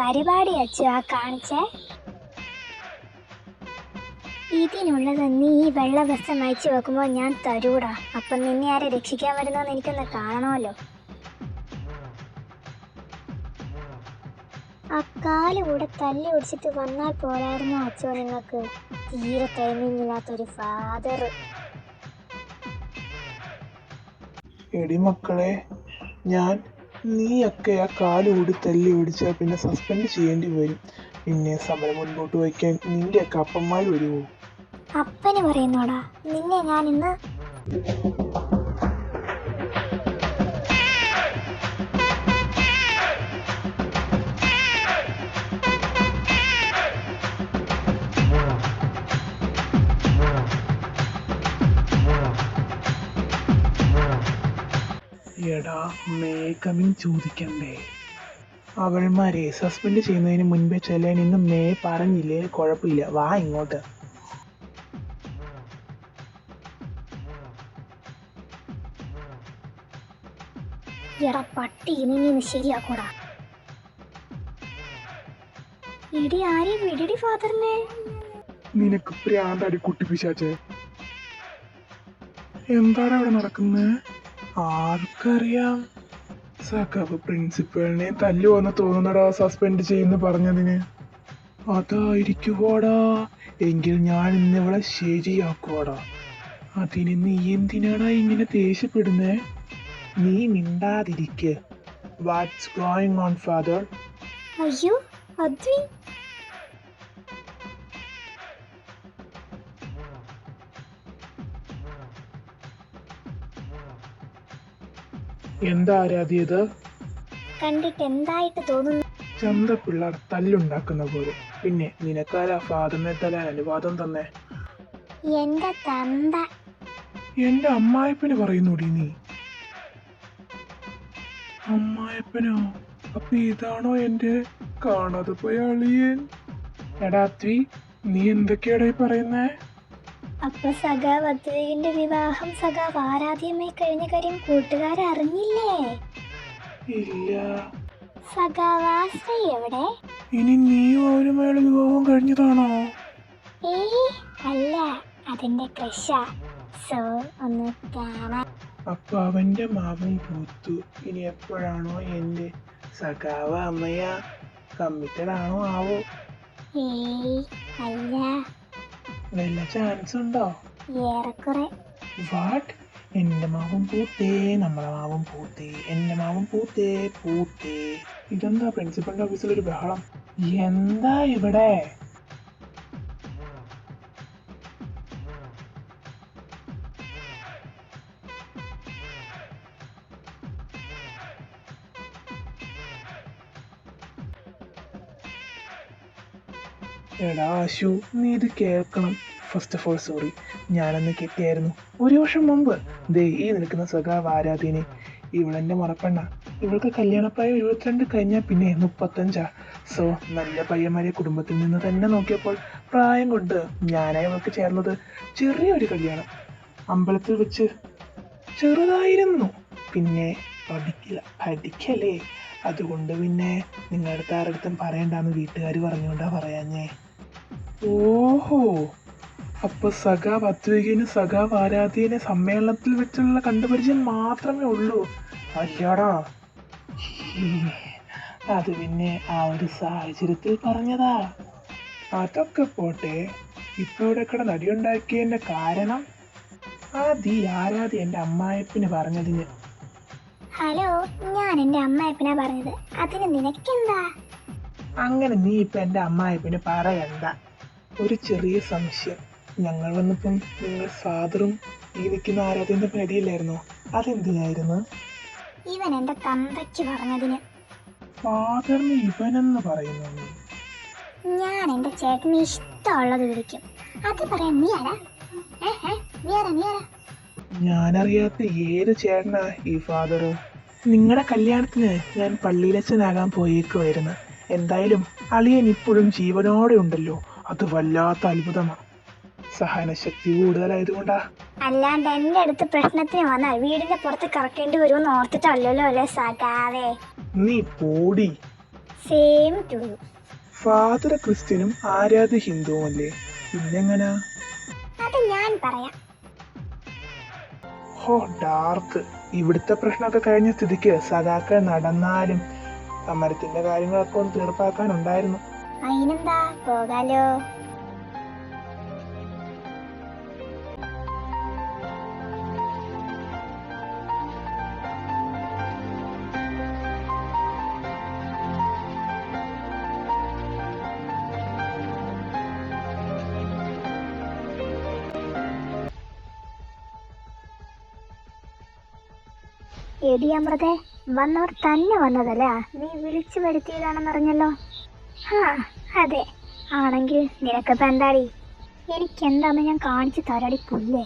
പരിപാടി അച്ഛാ കാണിച്ചേ? ഇതിനുള്ളത് നീ ഈ വെള്ള വസ്ത്രം അയച്ചു വെക്കുമ്പോൾ ഞാൻ തരൂടാ. അപ്പം നിന്നെ ആരെ രക്ഷിക്കാൻ വരുന്നതെന്ന് എനിക്കൊന്ന് കാണണമല്ലോ. ആ കാല് കൂടെ തല്ലി ഒടിച്ചിട്ട് വന്നാൽ പോരായിരുന്നു അച്ഛോ നിങ്ങൾക്ക്? തീരെ ടൈമിങ്ങില്ലാത്തൊരു ഫാദർ. എടി മക്കളെ, നീയൊക്കെ ആ കാലുകൂടി തല്ലി ഓടിച്ചാൽ പിന്നെ സസ്പെൻഡ് ചെയ്യേണ്ടി വരും. പിന്നെ സമരം മുൻപോട്ട് വയ്ക്കാൻ നിന്റെയൊക്കെ അപ്പന്മാർ വരുമോ? അപ്പന് പറയുന്നോടാ നിന്നെ ഞാൻ ഇന്ന്. എടാ, മേക്കമിങ് ചോദിക്കണ്ടേ? അവൾമാരെ സസ്പെൻഡ് ചെയ്യുന്നതിന് മുൻപേ ചെല്ലാൻ ഇന്ന് പറഞ്ഞില്ലേ? കുഴപ്പമില്ല, വാ ഇങ്ങോട്ട്. എടാ പട്ടി, നിന്നെ ശരിയാക്കൂടാ. എടി ആരെ വിടടി ഫാദറിനെ. നിനക്ക് പ്രാന്താടി കുട്ടി പിശാചേ. എന്താണ് അവിടെ നടക്കുന്നത്? ആർക്കറിയാം? സഖാവ് പ്രിൻസിപ്പലിനെ തല്ലുവന്ന് തോന്നുന്നടാ സസ്പെൻഡ് ചെയ്യുന്ന പറഞ്ഞതിന്. അതായിരിക്കുവാടാ. എങ്കിൽ ഞാൻ ഇന്നിവളെ ശരിയാക്കുവാടാ. അതിന് നീ എന്തിനാടാ ഇങ്ങനെ ദേഷ്യപ്പെടുന്നേ? നീ മിണ്ടാതിരിക്ക്. What's going on father? അയ്യോ അദ്വി, എന്താ ആരാധ്യത്? കണ്ടിട്ട് എന്തായിട്ട് തോന്നുന്നു? ചന്ത പിള്ളേർ തല്ലുണ്ടാക്കുന്ന പോലെ. പിന്നെ നിനക്കാരാ ഫാദറിനെ തല്ലാൻ അനുവാദം തന്നെ? എന്റെ തന്ത. എന്റെ അമ്മായപ്പന് പറയുന്നൂടി നീ? അമ്മായപ്പനോ? അപ്പൊ ഇതാണോ എന്റെ കാണാതെ പോയ അളിയൻ? എടാത്വി, നീ എന്തൊക്കെയാടാ പറയുന്നേ? അപ്പൊ സഖാവ് അദ്വൈകിന്റെ വിവാഹം സഖാവ് ആരാധ്യമായി കഴിഞ്ഞ കാര്യം കൂട്ടുകാരറിഞ്ഞില്ലേ? ഇല്ല. സഖാവ് ആശ്രയി എവിടെ? ഇനി നീയും അവരുമായുള്ള വിവാഹം കഴിഞ്ഞതാണോ? ഏയ് അല്ല, അതിന്റെ ക്രഷാ. സോ ഒന്ന് കാണാൻ. അപ്പൊ അവന്റെ മാവും പൂത്തു. ഇനി എപ്പോഴാണോ എന്റെ സഖാവ് അമ്മയ കമ്മിറ്റഡ് ആണോ ആവോ? ഏയ് അല്ല. വല്ല ചാൻസ് ഉണ്ടോ? ഏറെക്കുറെ. വാട്ട്? എന്റെ മാവും പൂത്തേ, നമ്മളെ മാവും പൂത്തേ, എന്റെ മാവും പൂത്തേ പൂത്തേ. ഇതെന്താ പ്രിൻസിപ്പലിന്റെ ഓഫീസിലൊരു ബഹളം? എന്താ ഇവിടെ? എടാ ആശു, നീ ഇത് കേൾക്കണം. First of all sorry. ഞാനന്ന് കെട്ടിയായിരുന്നു 1 വർഷം മുമ്പ്. ദേ ഈ നിൽക്കുന്ന സഖാവ് ആരാധ്യനെ. ഇവളെന്റെ മറപ്പെണ്ണ. ഇവൾക്ക് കല്യാണപ്രായം 22 കഴിഞ്ഞാൽ പിന്നെ 35. സോ നല്ല പയ്യന്മാരെ കുടുംബത്തിൽ നിന്ന് തന്നെ നോക്കിയപ്പോൾ പ്രായം കൊണ്ട് ഞാനായി അവൾക്ക് ചേർന്നത് ചെറിയൊരു കല്യാണം. അമ്പലത്തിൽ വെച്ച് ചെറുതായിരുന്നു. പിന്നെ പഠിക്കലേ. അതുകൊണ്ട് പിന്നെ നിങ്ങളുടെ ആരടുത്തും പറയണ്ടെന്ന് വീട്ടുകാർ പറഞ്ഞുകൊണ്ടാ പറയാഞ്ഞേ. ഓഹോ, അപ്പൊ സഖാവ് അദ്വൈകിന് സഖാവ് ആരാധ്യനെ സമ്മേളനത്തിൽ വെച്ചുള്ള കണ്ടുപരിചയം മാത്രമേ ഉള്ളൂ അല്ലടാ? അത് പിന്നെ ആ ഒരു സാഹചര്യത്തിൽ പറഞ്ഞതാ. അതൊക്കെ പോട്ടെ, ഇപ്പൊ ഇവിടെ കിടന്ന് അടിയുണ്ടാക്കിയതിന്റെ കാരണം? ആരാധ്യ എന്റെ അമ്മായപ്പിന് പറഞ്ഞതിന്. ഹലോ, ഞാൻ എന്റെ അമ്മായപ്പനാ പറഞ്ഞത്. അതിന് നിനക്കെന്താ? അങ്ങനെ നീ ഇപ്പൊ എന്റെ അമ്മായപ്പിന് പറയണ്ട. ഒരു ചെറിയ സംശയം. ഞങ്ങൾ വന്നപ്പം നിങ്ങൾ ഫാദറും ഈ നിൽക്കുന്ന ആരാധ്യന്റെ പേടിയില്ലായിരുന്നോ? അതെന്തിനായിരുന്നു? ഇവൻ എന്റെ തന്തയ്ക്ക് പറഞ്ഞതിന്. ഫാദറിന് ഇവനെന്ന് പറയുന്നു നീ? ഞാൻ എന്റെ ചേട്ടന് ഇഷ്ടമുള്ളത് വിളിക്കും. അത് പറയാൻ നീ ആരാ? നീ ആരാ? ഞാനറിയാത്ത ഏത് ചേട്ടനാ ഈ ഫാദർ? നിങ്ങളുടെ കല്യാണത്തിന് ഞാൻ പള്ളിയിലച്ഛനാകാൻ പോയേക്കുമായിരുന്നു. എന്തായാലും അളിയൻ ഇപ്പോഴും ജീവനോടെ ഉണ്ടല്ലോ, അത് വല്ലാത്ത അത്ഭുതമാണ്. സഹനശക്തി കൂടുതലായതുകൊണ്ടാ. അല്ലാണ്ട് എന്റെ അടുത്ത് പ്രശ്നത്തിന് വന്നാൽ വീടിന്റെ പുറത്ത് കറക്കേണ്ടി വരുമെന്ന് ഓർത്തിട്ടല്ലോ അല്ലേ സഖാവേ? നീ പോടി. Same to you. ഫാദർ ക്രിസ്ത്യനും ആരാധ്യ ഹിന്ദുവും അല്ലേ, പിന്നെങ്ങനാ? അത് ഞാൻ പറയാം. ഹോ ഡാർക്ക്, ഇവിടുത്തെ പ്രശ്നമൊക്കെ കഴിഞ്ഞ സ്ഥിതിക്ക് സഖാക്കൾ നടന്നാലും സമരത്തിന്റെ കാര്യങ്ങളൊക്കെ ഒന്ന് തീർപ്പാക്കാനുണ്ടായിരുന്നു. അതിനെന്താ, പോകാലോ. എടി അമൃതേ, വന്നവർ തന്നെ വന്നതല്ല, നീ വിളിച്ചു വരുത്തിയതാണെന്നറിഞ്ഞല്ലോ. ആ അതെ, ആണെങ്കിൽ നിനക്കിപ്പോ എന്താടി? എനിക്കെന്താന്ന് ഞാൻ കാണിച്ചു തരടി പുല്ലേ.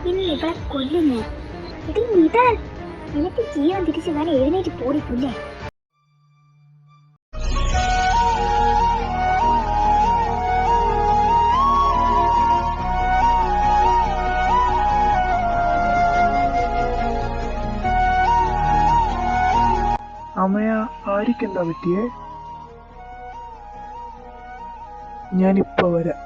ഇന്നിവിടെ കൊല്ലുന്നു. ഇടി നിതാൽ, നിനക്ക് ജീവൻ തിരിച്ചു വേണം, എഴുന്നേറ്റ് പോടി പുല്ലേ. അമ്മയ, ആരിക്കെന്താ പറ്റിയേ? ഞാനിപ്പോ വരാം.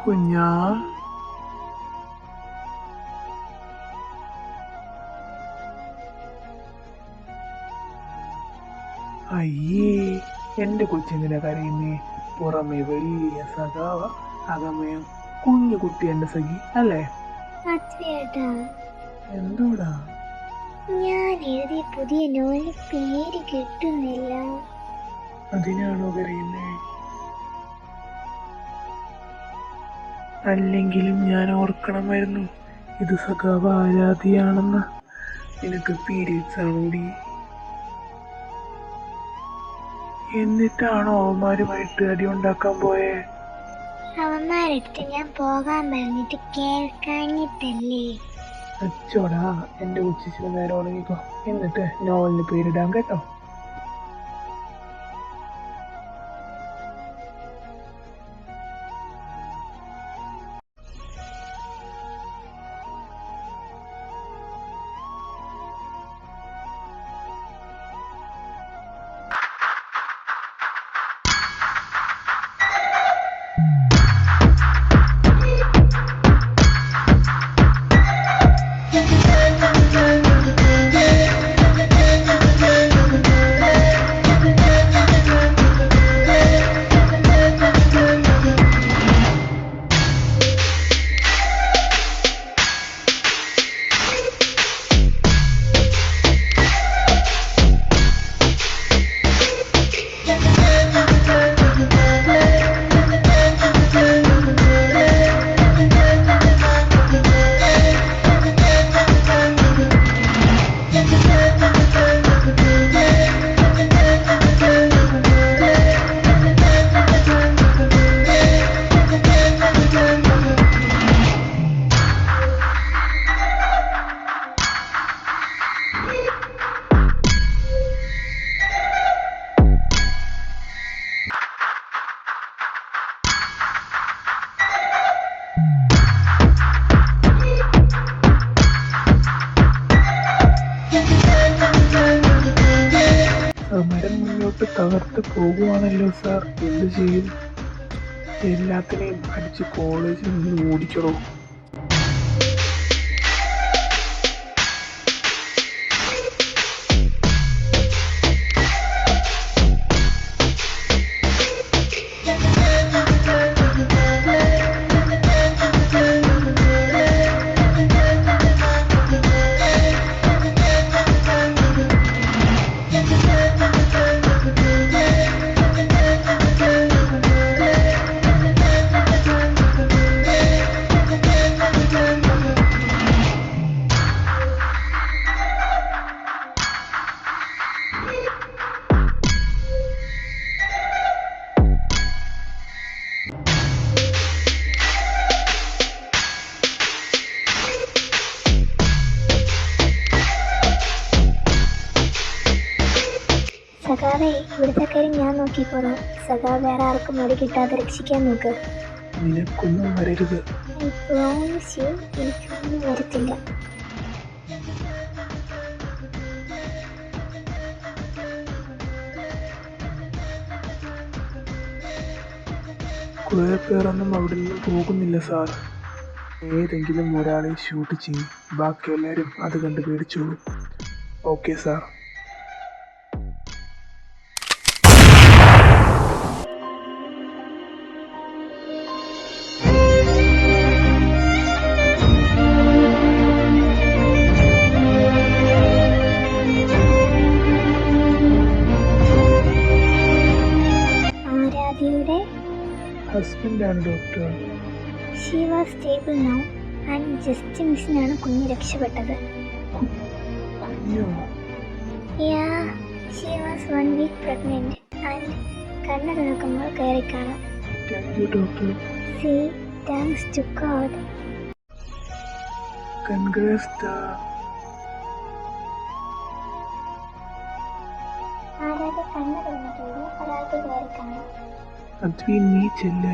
കുഞ്ഞാ, അയ്യേ, എന്റെ കൊച്ചിങ്ങനെ കരയുന്നേ. പുറമെ വലിയ സഖാവ, അകമയം കുഞ്ഞു കുട്ടി എന്റെ സഖി അല്ലേ? അച്ഛേട്ടാ, എന്തോടാ? ഞാൻ എഴുതിയ പുതിയ നോവലിന് പേര് കിട്ടുന്നില്ല. അതിനാണോ കരയുന്നേ? അല്ലെങ്കിലും ഞാൻ ഓർക്കണമായിരുന്നു ഇത് സഖാവ് ആരാധിയാണെന്ന്. നിനക്ക് പീരീഡ്സ് ആണോടി? എന്നിട്ടാണോ അവന്മാരുമായിട്ട് അടി ഉണ്ടാക്കാൻ പോയേ? അവന്മാരെടുത്ത് ഞാൻ പോകാൻ പറഞ്ഞിട്ട് കേൾക്കാഞ്ഞിട്ടല്ലേ. അച്ചോടാ, എന്റെ ഉച്ചിച്ചിന് നേരെ ഉണങ്ങിക്കോ, എന്നിട്ട് നോവലിന് പേരിടാൻ കേട്ടോ. സമരം മുന്നോട്ട് തകർത്ത് പോകുവാണല്ലോ സാർ, എന്ത് ചെയ്യും? എല്ലാത്തിനെയും അടിച്ച് കോളേജിൽ നിന്ന് ഓടിച്ചടോ. സഖാവേ, ഇവിടുത്തെ കാര്യം ഞാൻ നോക്കിക്കോളാം. സഖാവ് വേറെ ആർക്കും മടി കിട്ടാതെ രക്ഷിക്കാൻ നോക്ക്. നിനക്കൊന്നും വരരുത്. ഐ പ്രോമിസ് യു, എനിക്കൊന്നും വരത്തില്ല. കുറേ പേരൊന്നും അവിടെ നിന്ന് പോകുന്നില്ല സാർ. ഏതെങ്കിലും ഒരാളെ ഷൂട്ട് ചെയ്യും, ബാക്കി എല്ലാവരും അത് കണ്ട് പേടിച്ചോളൂ. Okay sir. ആരാധ്യയുടെ ഹസ്ബൻഡാണ് doctor. She was stable now and just മിസ്സിനാണ് കുഞ്ഞ് രക്ഷപ്പെട്ടത്. കുഞ്ഞോ? Yeah, she was 1 week pregnant and കണ്ണ് തുറക്കുമ്പോൾ കയറി കാണാം. Thank you doctor. See, thanks to God. Congrats. Aaradhya കണ്ണ് തുറന്നിട്ടുണ്ട്, ഒരാൾക്ക് കയറി കാണാം. അദ്വി, നീ ചെല്ല്.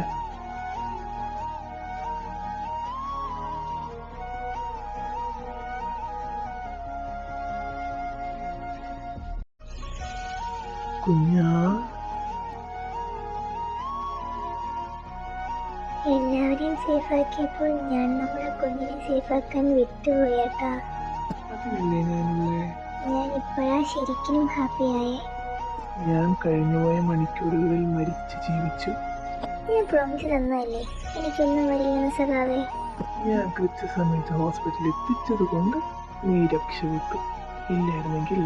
കുഞ്ഞാ, എല്ലാവരെയും സേഫാക്കിയപ്പോൾ ഞാൻ നമ്മുടെ കുഞ്ഞിനെ സേഫാക്കാൻ വിട്ടുപോയേട്ടാ. അതിനല്ലേ ഞാനുള്ളേ. ഞാൻ ഇപ്പോഴാ ശരിക്കും ഹാപ്പിയായേ. ഞാൻ കഴിഞ്ഞുപോയ മണിക്കൂറുകളിൽ മരിച്ച് ജീവിച്ചു. ഞാൻ പ്രോമിസ് തന്നതല്ലേ എനിക്കൊന്നും വരില്ലെന്ന് സഖാവേ. ഞാൻ കൃത്യസമയത്ത് ഹോസ്പിറ്റലിൽ എത്തിച്ചത് കൊണ്ട് നീ രക്ഷപ്പെട്ടു. ഇല്ലായിരുന്നെങ്കിൽ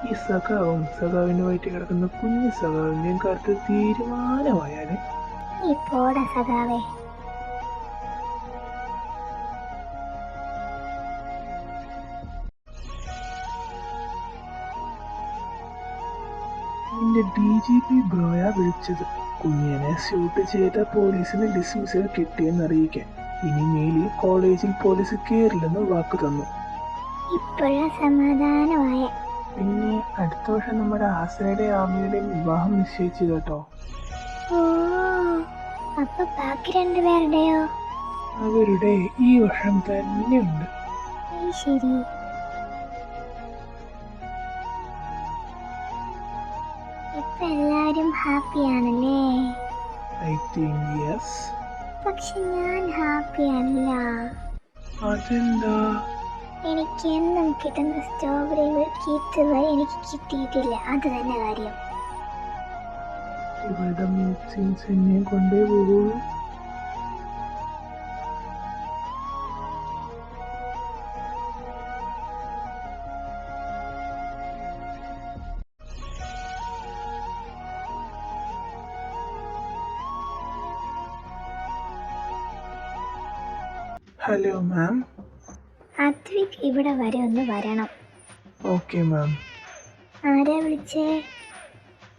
ഈ സഖാവും സഖാവിന് വയറ്റി കിടക്കുന്ന കുഞ്ഞു സഖാവിൻ്റെയും കാര്യത്തിൽ തീരുമാനമായാലേ. നീ പോടാ സഖാവേ. നിന്റെ DGP ബ്രോയാ വിളിച്ചത്. കുഞ്ഞിനെ ഷൂട്ട് ചെയ്ത പോലീസിന് ഡിസ്മിസൽ കിട്ടിയെന്നറിയിക്കാൻ. ഇനിമേലിൽ കോളേജിൽ പോലീസ് കയറില്ലെന്ന് വാക്ക് തന്നു. ഇപ്പോഴാ സമാധാനമായ. പിന്നെ അടുത്ത വർഷം നമ്മുടെ ആശ്രയുടെ ആമയുടെയും വിവാഹം നിശ്ചയിച്ചു കേട്ടോ. ഓ, അപ്പൊ ബാക്കി 2 പേരുടെയോ? അവരുടെ ഈ വർഷം തന്നെയുണ്ട്. ശരി. ഇപ്പൊ എല്ലാരും ഹാപ്പിയാണല്ലേ? I think yes. പക്ഷെ ഞാൻ ഹാപ്പിയല്ല. അതെന്താ? എനിക്ക് എന്നും കിട്ടുന്ന സ്ട്രോബെറികൾ ഇതുവരെ എനിക്ക് കിട്ടിയിട്ടില്ല. അത് തന്നെ കാര്യം. ഇവളുടെ മൂഡ്സിങ്സ് എന്നെ കൊണ്ടേ പോകുള്ളൂ. Hello ma'am. അദ്വിക് ഇവിടെ വരെ ഒന്ന് വരണം. Okay ma'am. ആരാ വിളിച്ചേ?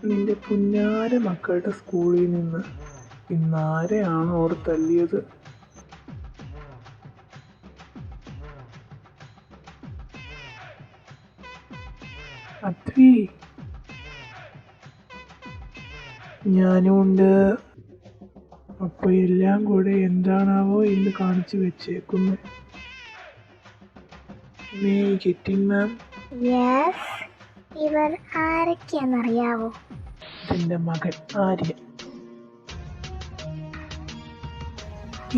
നിന്റെ പുന്നാര മക്കളുടെ സ്കൂളിൽ നിന്ന്. ഇന്നാരെയാണ് ഓർ തല്ലിയത്? അദ്വി, ഞാനും ഉണ്ട്. അപ്പൊ എല്ലാം കൂടെ എന്താണാവോ ഇന്ന് കാണിച്ചു വെച്ചേക്കുന്നത്. മാം. യെസ്. ഇവർ ആരൊക്കെയാണെന്നറിയാവോ? ഇതെന്റെ മകൻ ആര്യ.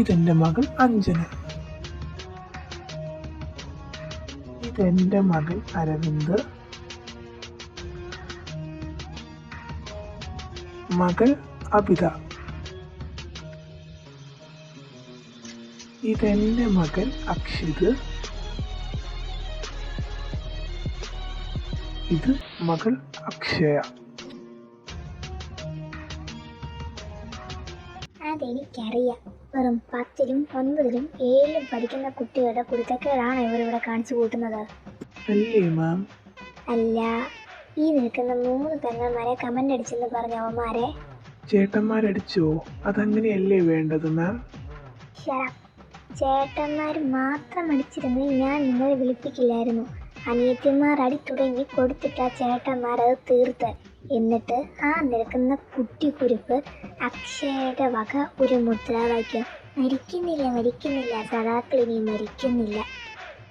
ഇതെന്റെ മകൾ അഞ്ജന. ഇതെന്റെ മകൻ അരവിന്ദ്. മകൾ അബിത. ഇതെന്റെ മകൻ അക്ഷിത്. ഇത് മകൾ അക്ഷയ. അതെനിക്കറിയാം. വെറും 10ലും 9ലും 7ലും പഠിക്കുന്ന കുട്ടികളുടെ കുരുത്തക്കേടാണ് ഇവരിവിടെ കാണിച്ചു കൂട്ടുന്നത്. അല്ലേ മാം? അല്ല, ഈ നിൽക്കുന്ന 3 പെങ്ങന്മാരെ കമന്റ് അടിച്ചെന്ന് പറഞ്ഞ അവന്മാരെ ചേട്ടന്മാരടിച്ചോ? അതങ്ങനെയല്ലേ വേണ്ടത് മാം? ചേട്ടന്മാർ മാത്രം അടിച്ചിരുന്ന് ഞാൻ നിങ്ങളെ വിളിപ്പിക്കില്ലായിരുന്നു. അനിയത്തിമാർ അടി തുടങ്ങി കൊടുത്തിട്ടാ ചേട്ടന്മാർ അത് തീർത്ത്. എന്നിട്ട് ആ നിൽക്കുന്ന കുട്ടിക്കുരുപ്പ് അക്ഷയുടെ വക ഒരു മുദ്രാവാക്യം, മരിക്കുന്നില്ല മരിക്കുന്നില്ല സഖാക്കൾ ഇനി മരിക്കുന്നില്ല.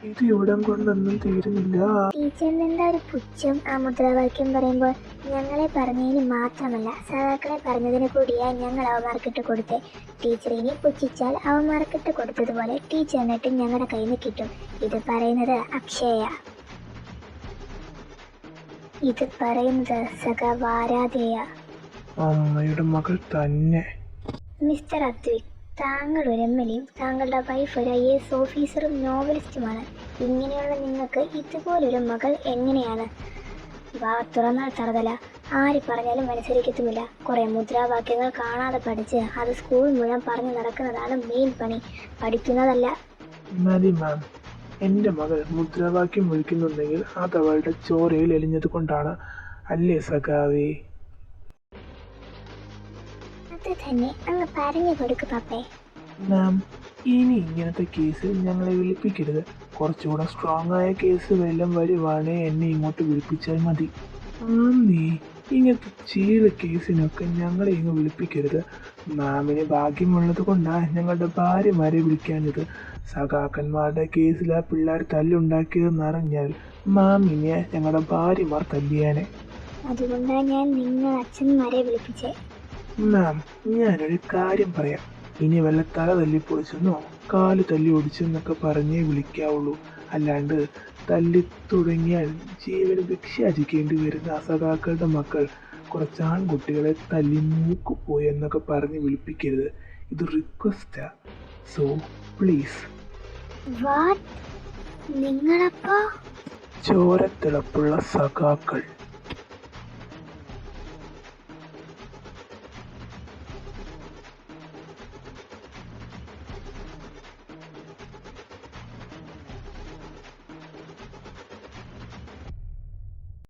ഇത് ഇവിടം കൊണ്ടൊന്നും തീരുന്നില്ല. ടീച്ചറിന് എന്താ ഒരു പുച്ഛം ആ മുദ്രാവാക്യം പറയുമ്പോൾ? ഞങ്ങളെ പറഞ്ഞതിന് മാത്രമല്ല സഖാക്കളെ പറഞ്ഞതിന് കൂടിയാ ഞങ്ങൾ അവന്മാർക്കിട്ട് കൊടുത്തേ. ടീച്ചർ ഇനി പുച്ഛിച്ചാൽ അവന്മാർക്കിട്ട് കൊടുത്തതുപോലെ ടീച്ചറിനിട്ട് ഞങ്ങളുടെ കയ്യിൽ നിന്ന് കിട്ടും. ഇത് പറയുന്നത് അക്ഷയ, ഇത് പറയുന്നത് സഖാവ് ആരാധേയ. അമ്മയുടെ മകൾ തന്നെ. മിസ്റ്റർ അദ്വിക്, താങ്കൾ ഒരു എം.എൽ.എയും താങ്കളുടെ വൈഫ് ഒരു IAS ഓഫീസറും നോവലിസ്റ്റുമാണ്. ഇങ്ങനെയുള്ള നിങ്ങൾക്ക് ഇതുപോലൊരു മകൾ എങ്ങനെയാണ്? വാ തുറന്നാൽ തറുതല, ആര് പറഞ്ഞാലും അനുസരിക്കത്തുമില്ല. കുറേ മുദ്രാവാക്യങ്ങൾ കാണാതെ പഠിച്ച് അത് സ്കൂൾ മുഴുവൻ പറഞ്ഞു നടക്കുന്നതാണ് മെയിൻ പണി, പഠിക്കുന്നതല്ല. മതി മാം, എൻ്റെ മകൾ മുദ്രാവാക്യം വിളിക്കുന്നുണ്ടെങ്കിൽ അത് അവളുടെ ചോരയിൽ എലിഞ്ഞത് കൊണ്ടാണ്, അല്ലേ സഖാവേ? അത് തന്നെ അങ്ങ് പറഞ്ഞു കൊടുക്ക് പപ്പേ. മാം, ഇനി ഇങ്ങനത്തെ കേസിൽ ഞങ്ങളെ വിളിപ്പിക്കരുത്. കുറച്ചുകൂടെ സ്ട്രോങ് ആയ കേസ് വല്ലതും വരുവാണേ എന്നെ ഇങ്ങോട്ട് വിളിപ്പിച്ചാൽ മതി. നീ ഇങ്ങനത്തെ ചീല കേസിനൊക്കെ ഞങ്ങളെ ഇങ്ങ് വിളിപ്പിക്കരുത്. മാമിന് ഭാഗ്യമുള്ളത് കൊണ്ടാണ് ഞങ്ങളുടെ ഭാര്യമാരെ വിളിക്കാഞ്ഞത്. സഖാക്കന്മാരുടെ കേസിൽ ആ പിള്ളേർ തല്ലുണ്ടാക്കിയതെന്നറിഞ്ഞാൽ മാമിനെ ഞങ്ങളുടെ ഭാര്യമാർ തല്ലിയാനെ. അതുകൊണ്ടാണ് ഞാൻ നിങ്ങൾ അച്ഛന്മാരെ വിളിപ്പിച്ചേ. മാം, ഞാനൊരു കാര്യം പറയാം. ഇനി വല്ല തല തല്ലി പൊളിച്ചെന്നോ കാല് തല്ലി ഒടിച്ചെന്നൊക്കെ പറഞ്ഞേ വിളിക്കാവുള്ളൂ. അല്ലാണ്ട് തല്ലി തുടങ്ങിയാൽ ജീവന് ഭിക്ഷയാചിക്കേണ്ടി വരുന്ന അസഖാക്കളുടെ മക്കൾ കുറച്ച് ആൺകുട്ടികളെ തല്ലി മൂക്കുപോയി എന്നൊക്കെ പറഞ്ഞ് വിളിപ്പിക്കരുത്. ഇത് റിക്വസ്റ്റാ. So please. വാട്ട്? നിങ്ങളപ്പോ ചോരത്തിളപ്പുള്ള സഖാക്കൾ.